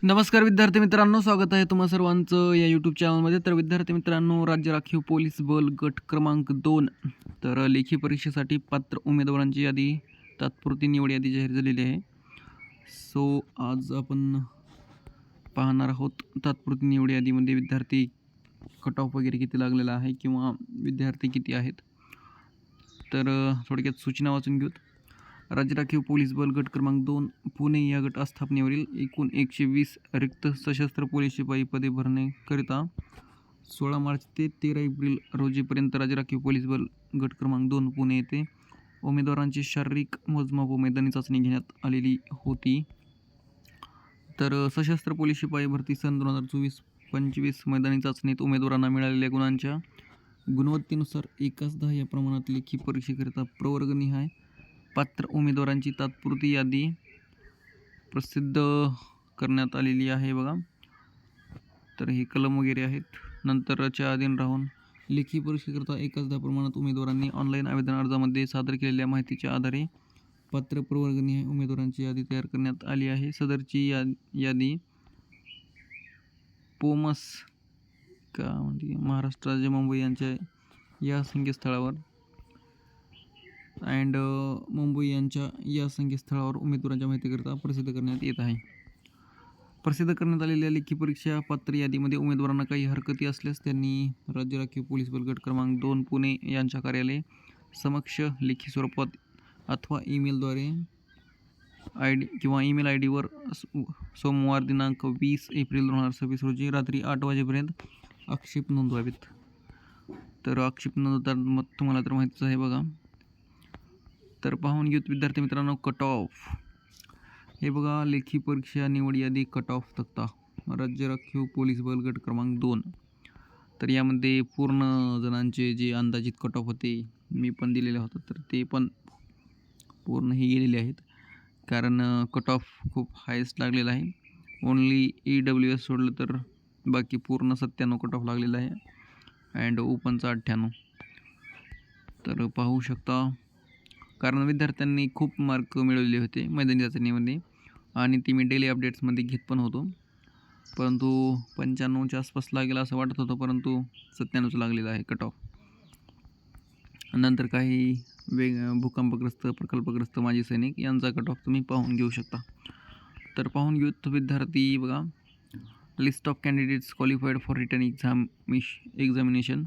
नमस्कार विद्यार्थी मित्रांनो, स्वागत आहे तुम्हा सर्वांचं या यूट्यूब चॅनलमध्ये. तर विद्यार्थी मित्रांनो, राज्य राखीव पोलीस बल गट क्रमांक 2 तर लेखी परीक्षेसाठी पात्र उमेदवारांची यादी, तात्पुरती निवड यादी जाहीर झालेली आहे. सो आज आपण पाहणार आहोत तात्पुरती निवड यादीमध्ये विद्यार्थी कट ऑफ वगैरे किती लागलेला आहे किंवा विद्यार्थी किती आहेत. तर थोडक्यात सूचना वाचून घेऊत. राज्य राखीव पोलीस बल गट क्रमांक 2 पुणे या गट आस्थापनेवरील एकूण 120 रिक्त सशस्त्र पोलीस शिपाई पदे भरण्याकरिता 16 मार्च ते 13 एप्रिल रोजीपर्यंत राज्य राखीव पोलीस बल गट क्रमांक 2 पुणे येथे उमेदवारांची शारीरिक मोजमाप व मैदानी चाचणी घेण्यात आलेली होती. तर सशस्त्र पोलीस शिपाई भरती सन 2024-25 मैदानी चाचणीत उमेदवारांना मिळालेल्या गुणांच्या गुणवत्तेनुसार 1:10 या प्रमाणात लेखी परीक्षेकरिता प्रवर्गनिहाय पात्र उमेदवारांची तात्पुरती यादी प्रसिद्ध करण्यात आलेली आहे बघा. तर हे कलम वगैरे आहेत. नंतरच्या अधीन राहून लेखी परीक्षेकरिता 1:10 प्रमाणात उमेदवारांनी ऑनलाईन आवेदन अर्जामध्ये सादर केलेल्या माहितीच्या आधारे पात्र प्रवर्गनिहाय उमेदवारांची यादी तयार करण्यात आली आहे. सदरची यादी पोमस म्हणजे महाराष्ट्र राज्य मुंबई यांच्या या संकेतस्थळावर मुंबई यांच्या या संकेतस्थळावर उमेदवारांच्या माहितीकरिता प्रसिद्ध करण्यात येत आहे. प्रसिद्ध करण्यात आलेल्या लेखी परीक्षा पात्र यादीमध्ये उमेदवारांना काही हरकती असल्यास त्यांनी राज्य राखीव पोलीस बल गट क्रमांक 2 पुणे यांच्या कार्यालय समक्ष लेखी स्वरूपात अथवा ईमेलद्वारे ईमेल ID वर सोमवार दिनांक 20 एप्रिल 2026 रोजी रात्री 8 वाजेपर्यंत आक्षेप नोंदवावेत. तर आक्षेप नोंदवताना तुम्हाला तर माहितीच आहे बघा. तर पाहून घेऊत विद्यार्थी मित्रांनो कट ऑफ. हे बघा, लेखी परीक्षा निवड यादी कट ऑफ तक्ता राज्य राखीव पोलीस बल गट क्रमांक 2. तर यामध्ये पूर्ण जणांचे जे अंदाजित कट ऑफ होते मी पण दिलेले होते, तर ते पण पूर्ण हे गेलेले आहेत. कारण कट ऑफ खूप हायेस्ट लागलेला आहे. ओनली EWS सोडलं तर बाकी पूर्ण 97 कट ऑफ लागलेला आहे अँड ओपनचा 98. तर पाहू शकता, कारण विद्यार्थ्यांनी खूप मार्क मिळवलेले होते मैदानी चाचणीमध्ये आणि ती मी डेली अपडेट्समध्ये घेत पण होतो. परंतु 95च्या आसपास लागेल असं वाटत होतं, परंतु 97 लागलेला आहे कट ऑफ. नंतर काही भूकंपग्रस्त प्रकल्पग्रस्त माजी सैनिक यांचा कट ऑफ तुम्ही पाहून घेऊ शकता. तर पाहून घेऊत विद्यार्थी बघा. List of candidates qualified for written examination.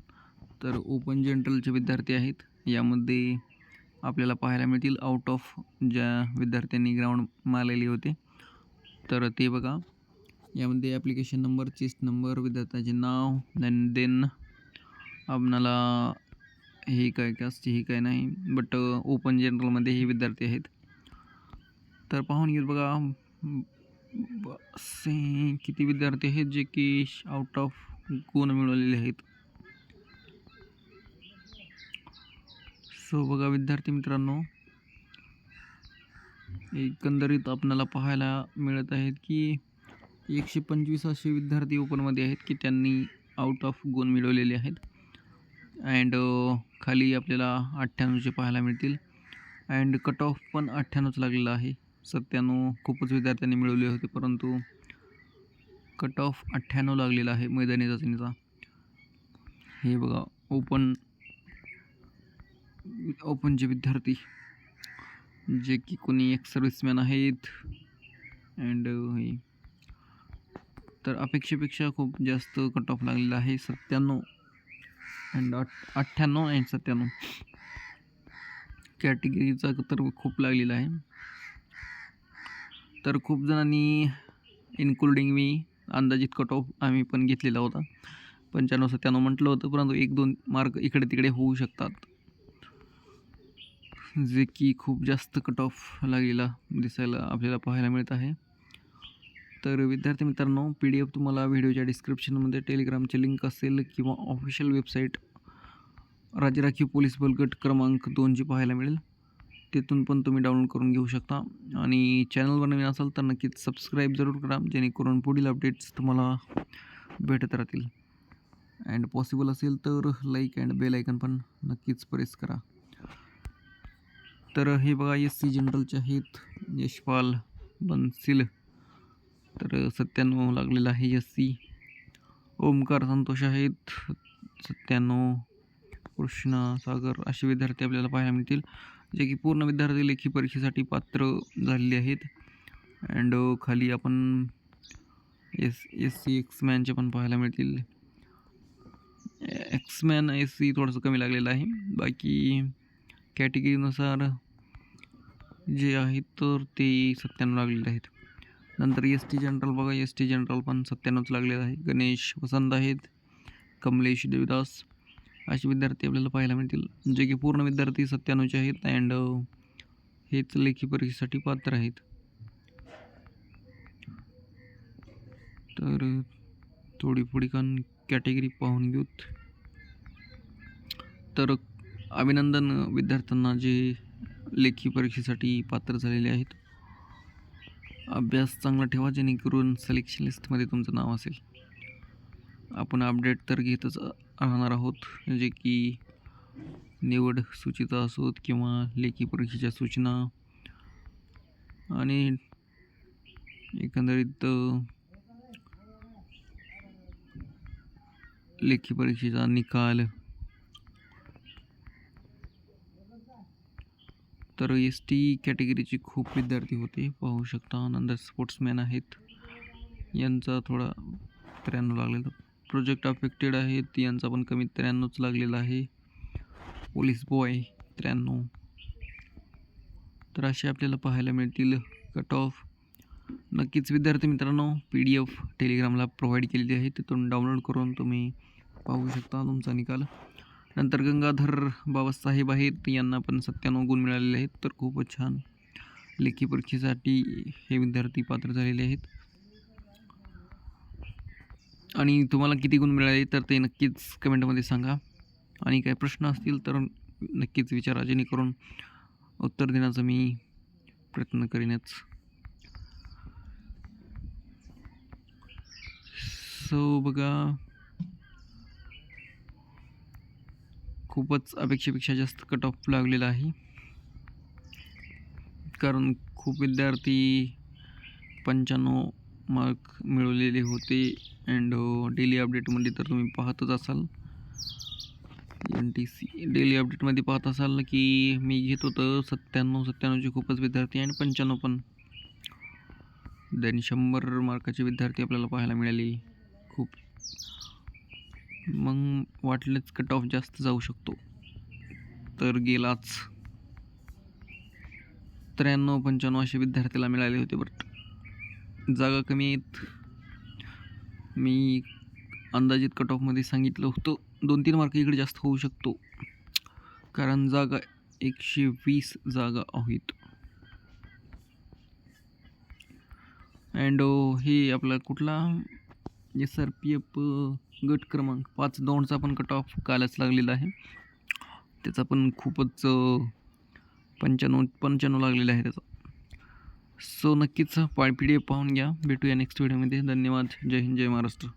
तर ओपन जनरलचे विद्यार्थी आहेत. यामध्ये आपल्याला पाहायला मिळतील आउट ऑफ ज्या विद्यार्थ्यांनी ग्राउंड मारलेले होते तर ते बघा. यामध्ये ॲप्लिकेशन नंबर, चेस्ट नंबर, विद्यार्थ्याचे नाव, देन आपणाला हे काय कास्टचे हे काय नाही, बट ओपन जनरलमध्ये हे विद्यार्थी आहेत. तर पाहून घेऊ बघा किती विद्यार्थी आहेत जे की आउट ऑफ गुण मिळवलेले आहेत. सो बघा विद्यार्थी मित्रांनो, एकंदरीत आपल्याला पाहायला मिळत आहेत की 125 असे विद्यार्थी ओपनमध्ये आहेत की त्यांनी आउट ऑफ गुण मिळवलेले आहेत. अँड खाली आपल्याला 98चे पाहायला मिळतील. अँड कट ऑफ पण 98च लागलेला आहे. 97 खूपच विद्यार्थ्यांनी मिळवले होते, परंतु कट ऑफ 98 लागलेला आहे मैदानी चाचणीचा. हे बघा ओपनचे विद्यार्थी जे की कोणी एक्स सर्व्हिसमॅन आहेत. अँड तर अपेक्षेपेक्षा खूप जास्त कट ऑफ लागलेला आहे. 97 अँड 98 अँड 97 कॅटेगरीचा तर खूप लागलेला आहे. तर खूप जणांनी इन्क्लुडिंग मी अंदाजित कट ऑफ आम्ही पण घेतलेला होता. 95-97 म्हटलं होतं, परंतु 1-2 मार्क इकडे तिकडे होऊ शकतात, जे की खूप जास्त कट ऑफ लागलेला दिसायला आपल्याला पाहायला मिळत आहे. तर विद्यार्थी मित्रांनो, PDF तुम्हाला व्हिडिओच्या डिस्क्रिप्शनमध्ये टेलिग्रामची लिंक असेल किंवा ऑफिशियल वेबसाईट राज्य राखीव पोलीस बल गट क्रमांक 2ची पाहायला मिळेल. तिथून पण तुम्ही डाउनलोड करून घेऊ शकता. आणि चॅनलवर नवीन असाल तर नक्कीच सबस्क्राईब जरूर करा, जेणेकरून पुढील अपडेट्स तुम्हाला भेटत राहतील. अँड पॉसिबल असेल तर लाईक अँड बेल आयकन पण नक्कीच प्रेस करा. तर हे बघा SC जनरलचे आहेत यशपाल बनसिल तर 97 लागलेलं आहे SC. ओमकार संतोष आहेत 97. कृष्णा सागर असे विद्यार्थी आपल्याला पाहायला मिळतील, जे की पूर्ण विद्यार्थी लेखी परीक्षेसाठी पात्र झालेले आहेत. अँड खाली आपण SC एक्समॅनचे पण पाहायला मिळतील. एक्समॅन SC थोडंसं कमी लागलेलं आहे. बाकी कॅटेगरीनुसार जे आहेत तर ते 97 लागलेले आहेत. नंतर ST जनरल बघा, ST जनरल पण 97च लागलेलं आहे. गणेश वसंत आहेत, कमलेश देवदास असे विद्यार्थी आपल्याला पाहायला मिळतील, जे की पूर्ण विद्यार्थी 97चे आहेत. अँड हेच लेखी परीक्षेसाठी पात्र आहेत. तर थोडी पुढे कॅटेगरी पाहून घेऊत. तर अभिनंदन विद्यार्थ्यांना जे लेखी परीक्षेसाठी पात्र झालेले आहेत. अभ्यास चांगला ठेवा, जेणेकरून सिलेक्शन लिस्टमध्ये तुमचं नाव असेल. आपण अपडेट तर घेतच राहणार आहोत, जे की निवड सूचीचा असोत किंवा लेखी परीक्षेच्या सूचना आणि एकंदरीत लेखी परीक्षेचा निकाल. तर ST कॅटेगरीचे खूप विद्यार्थी होते, पाहू शकता. नंतर स्पोर्ट्समॅन आहेत, यांचा थोडा 93 लागलेला. प्रोजेक्ट अफेक्टेड आहेत, यांचा पण कमी 93च लागलेला आहे. Police boy 93. तर असे आपल्याला पाहायला मिळतील कट ऑफ. नक्कीच विद्यार्थी मित्रांनो, PDF टेलिग्रामला प्रोव्हाइड केलेली आहे, तिथून डाउनलोड करून तुम्ही पाहू शकता तुमचा निकाल. नंतर गंगाधर बाबासाहेब आहेत, यांना पण 97 गुण मिळालेले आहेत. तर खूपच छान, लेखी परीक्षेसाठी हे विद्यार्थी पात्र झालेले आहेत. आणि तुम्हाला किती गुण मिळाले तर ते नक्कीच कमेंटमध्ये सांगा. आणि काही प्रश्न असतील तर नक्कीच विचारा, जेणेकरून उत्तर देण्याचा मी प्रयत्न करीनच. सो बघा, खूपच अपेक्षेपेक्षा जास्त कट ऑफ लागलेला आहे, कारण खूप विद्यार्थी 95 मार्क मिळवलेले होते. अँड डेली अपडेटमध्ये तर तुम्ही पाहतच असाल, NTC डेली अपडेटमध्ये पाहत असाल की मी घेत होतं 97चे खूपच विद्यार्थी आणि 95 पण. देन 100 मार्काचे विद्यार्थी आपल्याला पाहायला मिळाले खूप. मग वाटलेच कट ऑफ जास्त जाऊ शकतो, तर गेलाच. 93-95 असे विद्यार्थ्याला मिळाले होते, बट जागा कमी आहेत. मी अंदाजित कट ऑफमध्ये सांगितलं होतं 2-3 मार्क इकडे जास्त होऊ शकतो, कारण जागा 120 जागा आहेत. अँड हे आपला कुठला SRPF गट क्रमांक 5-2चा पण कट ऑफ कालच लागलेला आहे. त्याचा पण खूपच 95 लागलेला आहे त्याचा. सो नक्कीच PDF पाहून घ्या. भेटूया नेक्स्ट व्हिडिओमध्ये. धन्यवाद. जय हिंद, जय महाराष्ट्र.